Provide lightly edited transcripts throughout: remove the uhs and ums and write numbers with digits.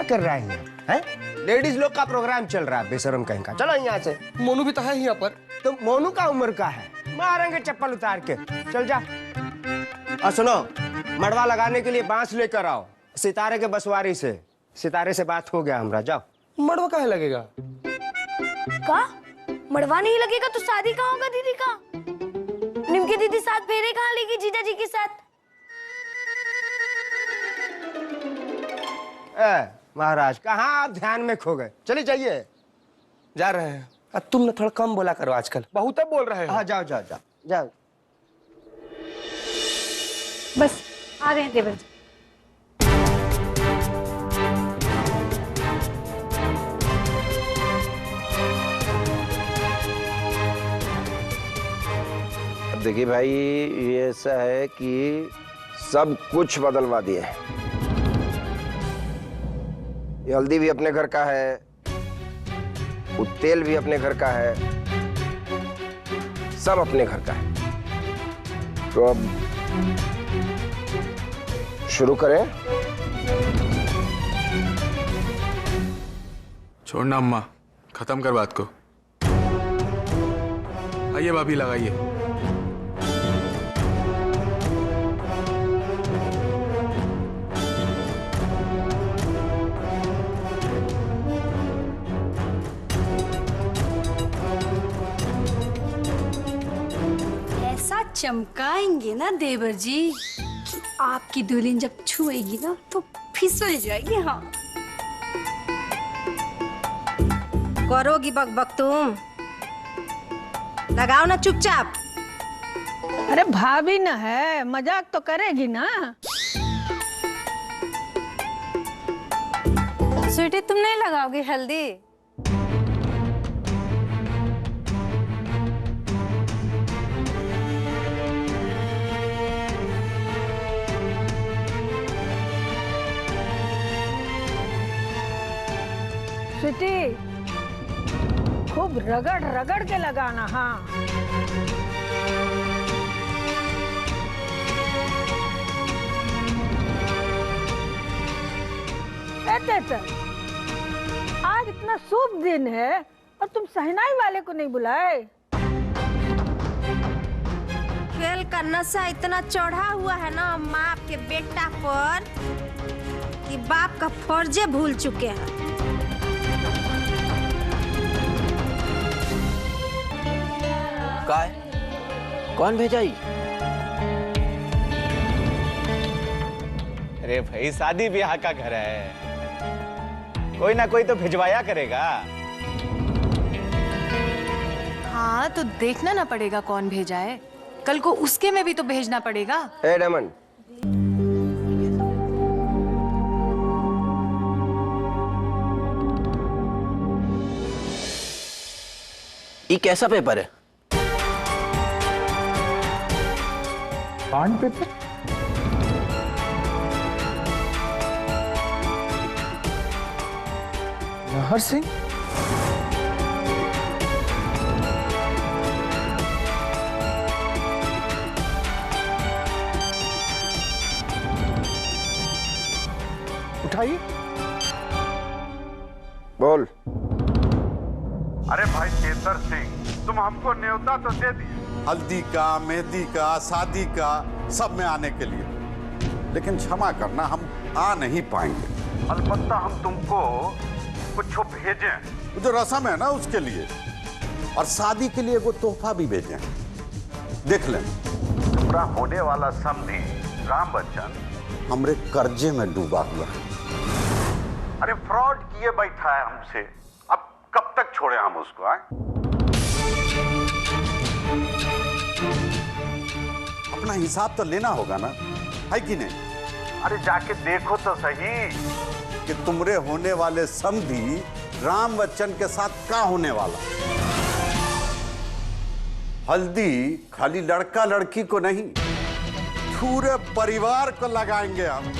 कर रहा है यहाँ? हैं? लेडीज लोग का प्रोग्राम चल रहा है, बेशरम कहीं का। चलो यहाँ से। मोनू भी तो है यहाँ पर। तो मोनू का उम्र का है, मारेंगे चप्पल उतार के। चल जा। और सुनो, मड़वा लगाने के लिए बांस लेकर आओ, सितारे के बसवारी से। सितारे से बात हो गया हमरा, जाओ। मड़वा काहे लगेगा? का मड़वा नहीं लगेगा तो शादी कहाँ होगा दीदी का? निमकी दीदी साथ फेरे कहाँ लेगी जीजा जी के साथ? महाराज कहाँ आप ध्यान में खो गए? चले जाइए। जा रहे हैं। तुम ना थोड़ा कम बोला करो, आजकल बहुत बोल रहे हो। हाँ जाओ जाओ जाओ जाओ। बस आ गए देवर जी। अब देखिए भाई, ये ऐसा है कि सब कुछ बदलवा दिए। ये हल्दी भी अपने घर का है, वो तेल भी अपने घर का है, सब अपने घर का है। तो अब शुरू करें? छोड़ना अम्मा, खत्म कर बात को। आइए भाभी, लगाइए। चमकाएंगे ना देवर जी कि आपकी दुल्हन जब छुएगी ना तो फिसल जाएगी। हाँ करोगी बक तुम, लगाओ ना चुपचाप। अरे भाभी ना है, मजाक तो करेगी ना। स्वीटी तुम नहीं लगाओगी हल्दी? स्वीटी खूब रगड़ रगड़ के लगाना। हाँ आज इतना शुभ दिन है और तुम सहनाई वाले को नहीं बुलाए? खेल का नशा इतना चढ़ा हुआ है ना माँ के बेटा पर कि बाप का फर्जे भूल चुके हैं। काय? कौन भेजाई? अरे भाई, शादी ब्याह का घर है, कोई ना कोई तो भिजवाया करेगा। हाँ तो देखना ना पड़ेगा कौन भेजा है, कल को उसके में भी तो भेजना पड़ेगा। ए डमन, ये कैसा पेपर है? Bond paper? नहर सिंह? उठाइए। बोल। अरे भाई केसर सिंह, तुम हमको न्योता तो दे दिए, हल्दी का, मेहंदी का, शादी का, सब में आने के लिए, लेकिन क्षमा करना हम आ नहीं पाएंगे। अलबत्ता हम तुमको कुछ भेजें, जो रस्म है ना उसके लिए, और शादी के लिए वो तोहफा भी भेजें। देख लें, पूरा होने वाला समधी राम बच्चन हमरे कर्जे में डूबा हुआ है। अरे फ्रॉड किए बैठा है हमसे, अब कब तक छोड़े हम उसको? आए अपना हिसाब तो लेना होगा ना, है कि नहीं? अरे जाके देखो तो सही कि तुमरे होने वाले समधी राम बच्चन के साथ क्या होने वाला। हल्दी खाली लड़का लड़की को नहीं, पूरे परिवार को लगाएंगे हम।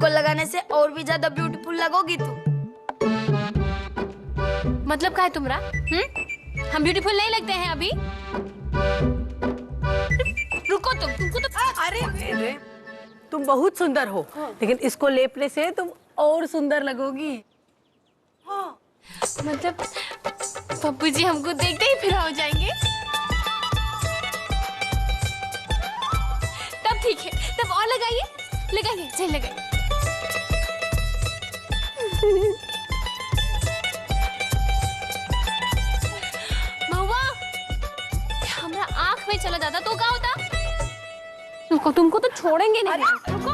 को लगाने से और भी ज्यादा ब्यूटीफुल लगोगी तू। मतलब क्या है तुम्हारा? हम ब्यूटीफुल नहीं लगते हैं अभी? रुको तुमको तो अरे तुम बहुत सुंदर हो, लेकिन इसको लेपने से तुम और सुंदर लगोगी। मतलब पप्पू जी हमको देखते ही फिर हो जाएंगे? तब ठीक है, तब और लगाइए, चल लगाइए। महुआ, हमारा आँख में चला जाता तो क्या होता? तुमको तो छोड़ेंगे नहीं। रुको।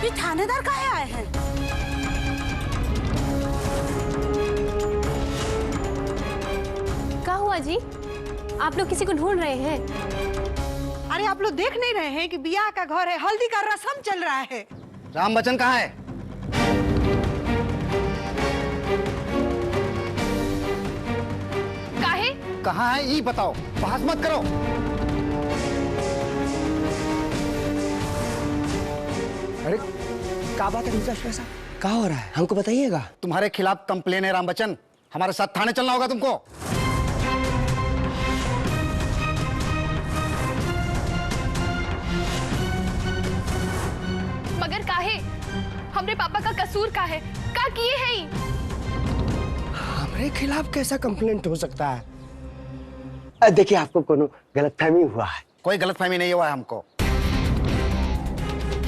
ये थानेदार काहे आए हैं? क्या हुआ जी? आप लोग किसी को ढूंढ रहे हैं? अरे आप लोग देख नहीं रहे हैं कि बियाह का घर है, हल्दी का रस्म चल रहा है। राम बच्चन कहाँ है? काहे? कहाँ है ये बताओ, बहस मत करो। अरे क्या बात है मिस्टर साहब, क्या हो रहा है हमको बताइएगा। तुम्हारे खिलाफ कंप्लेन है राम बच्चन, हमारे साथ थाने चलना होगा तुमको। मगर काहे? हमरे पापा का कसूर का है? का किए है? हमारे खिलाफ कैसा कंप्लेंट हो सकता है? देखिए आपको कोनो गलतफहमी हुआ है। कोई गलतफहमी नहीं हुआ है हमको।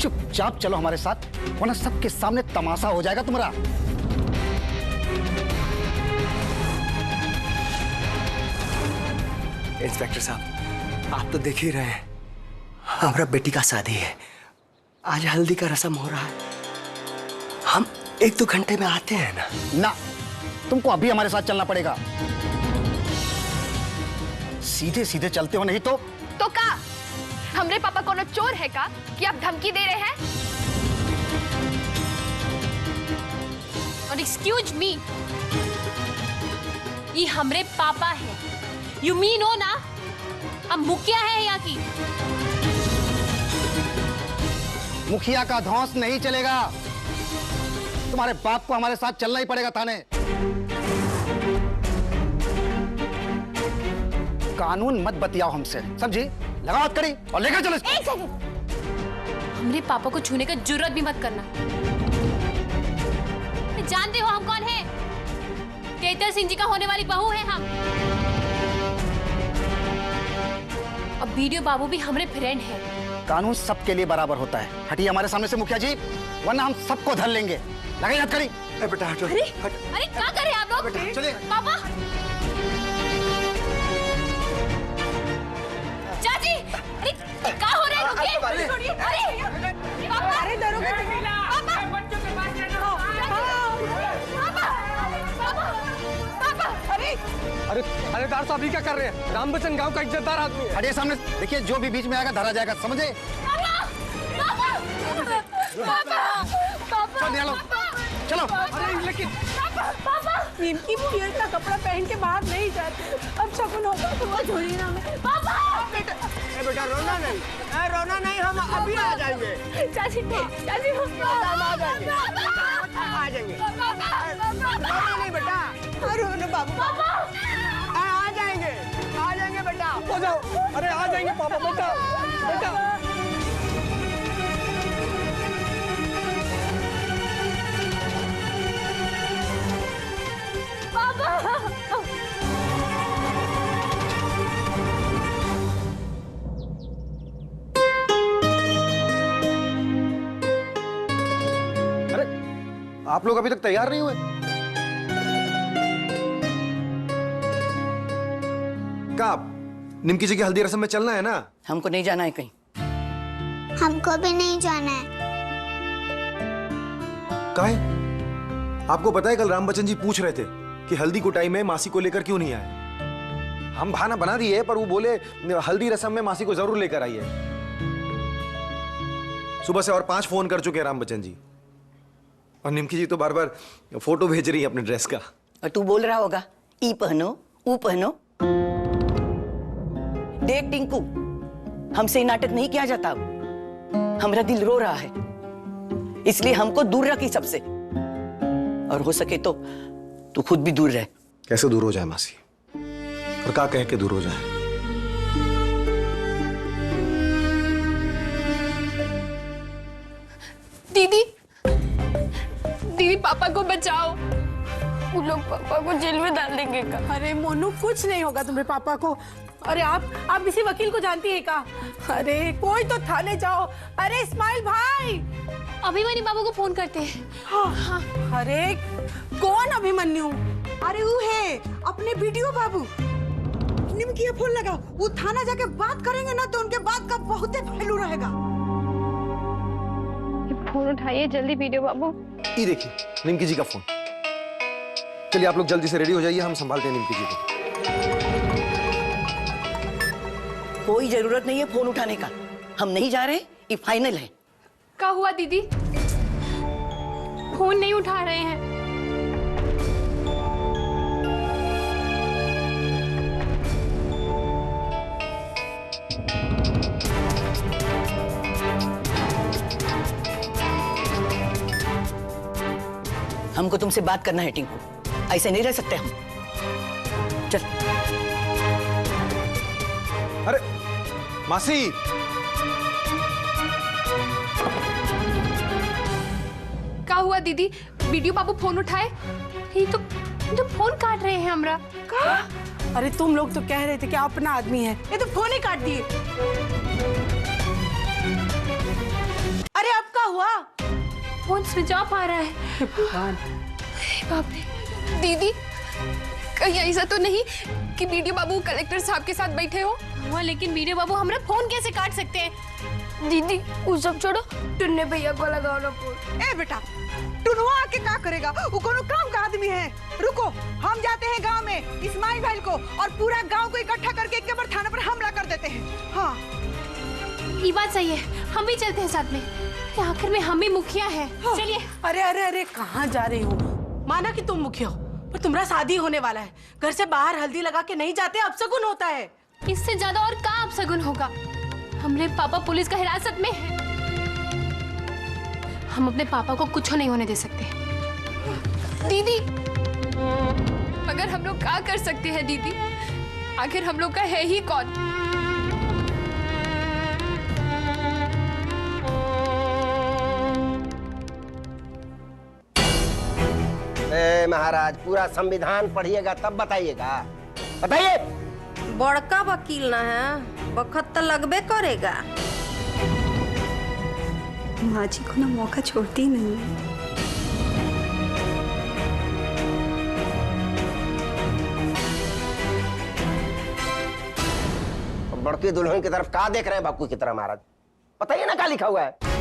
चुपचाप चलो हमारे साथ, वरना सबके सामने तमाशा हो जाएगा तुम्हारा। इंस्पेक्टर साहब, आप तो देख ही रहे हैं, हमारा बेटी का शादी है, आज हल्दी का रस्म हो रहा है। हम 1-2 घंटे में आते हैं ना। ना, तुमको अभी हमारे साथ चलना पड़ेगा। सीधे सीधे चलते हो, नहीं तो का? हमरे पापा कोनो चोर है का कि आप धमकी दे रहे हैं? और एक्सक्यूज मी, ये हमरे पापा है। यू मीन हो ना, हम मुखिया है यहाँ की। मुखिया का धौंस नहीं चलेगा, तुम्हारे बाप को हमारे साथ चलना ही पड़ेगा थाने। कानून मत बतियाओ हमसे, समझी? लगाओ हथकड़ी और लेकर चलो इसको। एक सेकंड, हमरे पापा को छूने का जुर्रत भी मत करना। जानते हो हम कौन है? केतर सिंह जी का होने वाली बहू है हम। अब वीडियो बाबू भी हमारे फ्रेंड है। कानून सबके लिए बराबर होता है। हटिए हमारे सामने से मुखिया जी, वरना हम सबको धर लेंगे। लगाइए हथकड़ी। बेटा हटो। अरे क्या कर रहे हैं आप लोग? चलिए। पापा, चाची, अरे क्या हो रहा है? रुकिए। अरे पापा, अरे दरोगा, अरे थानेदार साहब क्या कर रहे हैं? राम बच्चन गांव का इज्जतदार आदमी है। हटिए सामने, देखिए जो भी बीच में आएगा धरा जाएगा, समझे? चलो चलो। लेकिन इनकी पियर का कपड़ा पहन के बाहर नहीं जाते, अब शकुन होगा तो वो झोली ना में। पापा बेटा रोना नहीं, हम अभी आ जाएंगे। चाची, हम आ जाएंगे। रोना नहीं बेटा, रोना बाबू, आ जाएंगे बेटा। हो जाओ। अरे आ जाएंगे पापा, बेटा। अरे आप लोग अभी तक तैयार नहीं हुए? कब? निमकी जी की हल्दी रस्म में चलना है ना? हमको नहीं जाना है कहीं। हमको भी नहीं जाना है। काहे? आपको पता है कल राम बच्चन जी पूछ रहे थे कि हल्दी कुटाई में मासी को लेकर क्यों नहीं आए। हम बहाना बना दिए, पर वो बोले हल्दी रस्म में मासी को जरूर लेकर आइए। सुबह से और 5 फोन कर चुके हैं राम बच्चन जी, और निमकी जी तो बार बार फोटो भेज रही है अपने ड्रेस का। और तू बोल रहा होगा ई पहनो ऊ पहनो। देख टिंकू, हमसे ये नाटक नहीं किया जाता। हमारा दिल रो रहा है, इसलिए हमको दूर रखी सबसे, और हो सके तो तू खुद भी दूर रह। कैसे दूर हो जाए मासी, और क्या कह के दूर हो जाए? दीदी, दीदी पापा को बचाओ, वो लोग पापा को जेल में डाल देंगे का। अरे मोनू, कुछ नहीं होगा तुम्हारे पापा को। अरे आप किसी वकील को जानती है का? अरे कोई तो थाने जाओ। अरे इस्माइल भाई, अभिमन्यु बाबू को फोन करते हैं। हाँ। अरे कौन अभिमन्यु? अरे वो है अपने वीडियो बाबू। निमकी फोन लगाओ, वो थाना जाके बात करेंगे ना तो उनके बात का बहुत वैल्यू रहेगा। फोन उठाइए जल्दी वीडियो बाबू। ये देखिए निमकी जी का फोन। चलिए आप लोग जल्दी से रेडी हो जाइए, हम संभालते हैं निमकी जी को। कोई जरूरत नहीं है फोन उठाने का, हम नहीं जा रहे, ये फाइनल है। क्या हुआ दीदी? फोन नहीं उठा रहे हैं। हमको तुमसे बात करना है टिंकू, ऐसे नहीं रह सकते हम। चल। अरे मासी, क्या हुआ दीदी? वीडियो बाबू फोन उठाए? ये तो फोन काट रहे हैं हमरा। अरे तुम लोग तो कह रहे थे कि अपना आदमी है, ये तो फोन ही काट दिए। अरे अब क्या हुआ? फोन स्विच ऑफ आ रहा है। भगवान, बाप रे। दीदी, कहीं ऐसा तो नहीं कि वीडियो बाबू कलेक्टर साहब के साथ बैठे हो? हुआ, लेकिन वीडियो बाबू हमारा फोन कैसे काट सकते हैं? दीदी वो सब छोड़ो, टुन्ने भैया को लगाओ ना फोन। ए बेटा, टुनवा आके क्या करेगा? वो कोनो काम का आदमी है। रुको, हम जाते हैं गांव में इस्माइल भाई को, और पूरा गांव को इकट्ठा करके एक बार थाने पर हमला कर देते हैं। हाँ, ये बात सही है, हम भी चलते हैं साथ में। आखिर में हम ही मुखिया हैं। हाँ। चलिए। अरे अरे अरे, कहाँ जा रही हो? माना कि तुम मुखिया हो, पर तुम्हारा शादी होने वाला है। घर से बाहर हल्दी लगा के नहीं जाते, अपशगुन होता है। इससे ज्यादा और क्या अपशगुन होगा? हमारे पापा पुलिस का हिरासत में है। हम अपने पापा को कुछ नहीं होने दे सकते। दीदी, मगर हम लोग क्या कर सकते हैं दीदी? आखिर हम लोग का है ही कौन? महाराज, पूरा संविधान पढ़िएगा तब बताइएगा। बताइए। बड़का वकील ना है, बखत तो लगबे करेगा। माँ जी को ना मौका छोड़ती नहीं है। बड़की दुल्हन की तरफ कहाँ देख रहे हैं बापू की तरह? महाराज बताइए ना क्या लिखा हुआ है।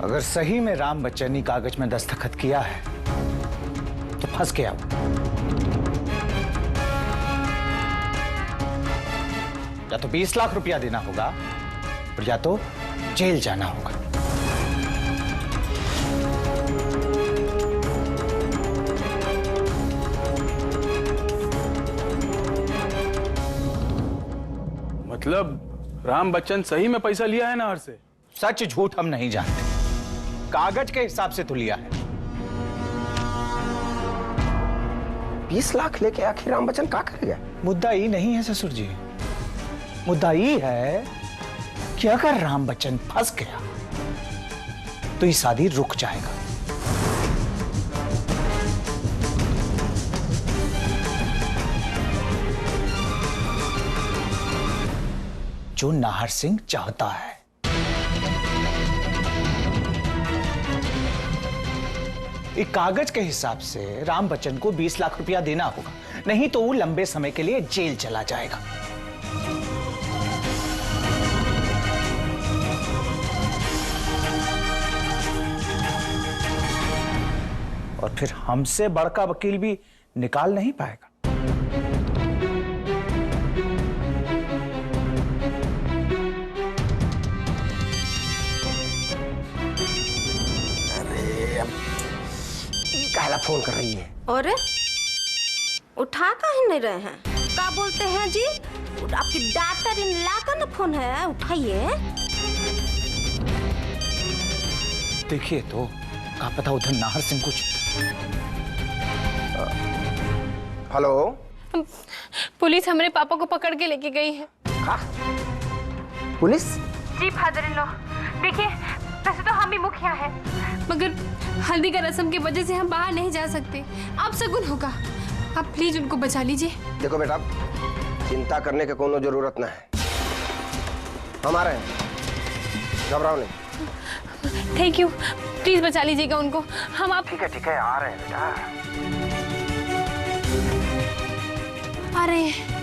अगर सही में राम बच्चन ने कागज में दस्तखत किया है तो फंस गया। या तो 20 लाख रुपया देना होगा, और या तो जेल जाना होगा। मतलब राम बच्चन सही में पैसा लिया है नहर से? सच झूठ हम नहीं जानते, कागज के हिसाब से तो लिया है। 20 लाख लेके आखिर राम बच्चन क्या करेगा? मुद्दा ये नहीं है ससुर जी, मुद्दा ये है कि अगर राम बच्चन फंस गया तो ये शादी रुक जाएगा। जो नाहर सिंह चाहता है। एक कागज के हिसाब से राम बच्चन को 20 लाख रुपया देना होगा, नहीं तो वो लंबे समय के लिए जेल चला जाएगा। और फिर हमसे बड़का वकील भी निकाल नहीं पाएगा। काला फोन कर रही है। और उठा कहीं नहीं रहे हैं? क्या बोलते हैं जी? आपकी डॉक्टर इन ला का ना फोन है, उठाइए। देखिए तो क्या पता उधर नाहर सिंह कुछ। हेलो, पुलिस हमारे पापा को पकड़ के लेके गई है। पुलिस? जी फादर इन लॉ, देखिए वैसे तो हम ही मुखिया हैं, मगर हल्दी का रस्म की वजह से हम बाहर नहीं जा सकते। अब सगुन होगा, आप प्लीज उनको बचा लीजिए। देखो बेटा, चिंता करने की कोनो जरूरत ना है, हम आ रहे हैं, घबराओ नहीं। थैंक यू, प्लीज बचा लीजिएगा उनको। हम आप ठीक है आ रहे हैं बेटा। आ रहे हैं।